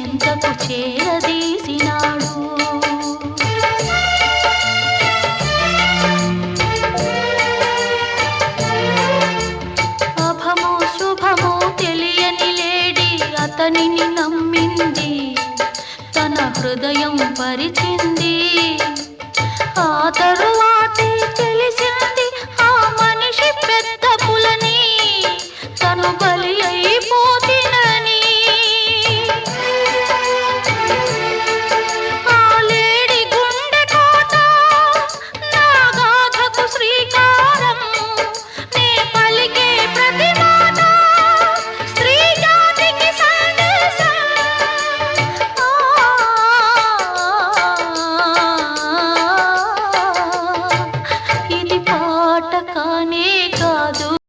చెంతకు చేరదీసినాడు. అభమో శుభమో తెలియని లేడి అతనిని నమ్మింది, తన హృదయం పరిచింది.